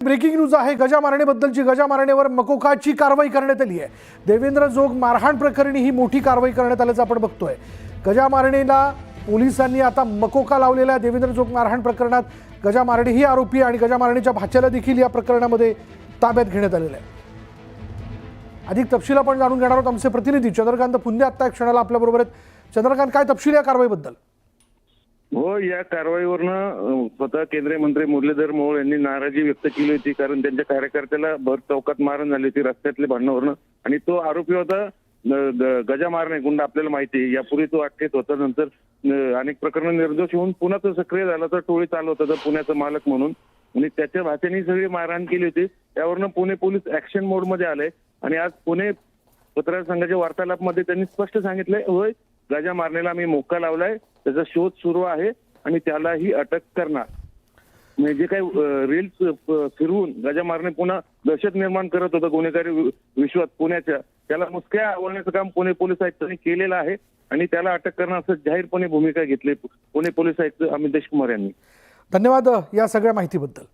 Breaking news आहे गजा मारणेबद्दलची। गजा मारणेवर मकोकाची कारवाई करण्यात आली आहे। देवेंद्र जोग मारहाण प्रकरणी ही मोठी कारवाई करण्यात आल्याचं आपण बघतोय। गजा मारणेला पोलिसांनी आता मकोका लावलेला आहे। देवेंद्र जोग मारहाण प्रकरणात गजा मारणे ही आरोपी आणि गजा मारणेच्या भाच्याला देखील या प्रकरणामध्ये ताब्यात घेण्यात आलेलं आहे। अधिक तपशील आपण जाणून घेणार आहोत। आमचे प्रतिनिधी चंद्रकांत फुंदे आता एक क्षणाला आपल्या बरोबर आहेत। चंद्रकांत, काय तपशील या कारवाईबद्दल? हो, या कारवाईवरनं स्वतः केंद्रीय मंत्री मुरलीधर मोहोळ यांनी नाराजी व्यक्त केली होती, कारण त्यांच्या कार्यकर्त्याला भर चौकात मारण झाली होती रस्त्यातल्या भांडणावरनं। आणि तो आरोपी होता गजा मारणे गुंड। आपल्याला माहिती आहे, यापूर्वी तो अटकेत होता, नंतर अनेक प्रकरण निर्दोष होऊन पुन्हा तो सक्रिय झाला, तर टोळी चालवत होता पुण्याचा मालक म्हणून, आणि त्याच्या भाच्याने सगळी मारहाण केली होती। त्यावरनं पुणे पोलीस ऍक्शन मोडमध्ये आले आणि आज पुणे पत्रकार संघाच्या वार्तालापमध्ये त्यांनी स्पष्ट सांगितलंय, होय गजा मारणेला आम्ही मोक्का लावलाय, त्याचा शोध सुरू आहे आणि त्यालाही अटक करणार। म्हणजे जे काही रील्स फिरवून गजा मारणे पुन्हा दहशत निर्माण करत होता गुन्हेगारी विश्वात पुण्याच्या, त्याला मुसक्या आवळण्याचं काम पुणे पोलीस आयुक्तांनी केलेलं आहे आणि त्याला अटक करणार असं जाहीरपणे भूमिका घेतली पुणे पोलीस आयुक्त अमित देशकुमार यांनी। धन्यवाद या सगळ्या माहितीबद्दल।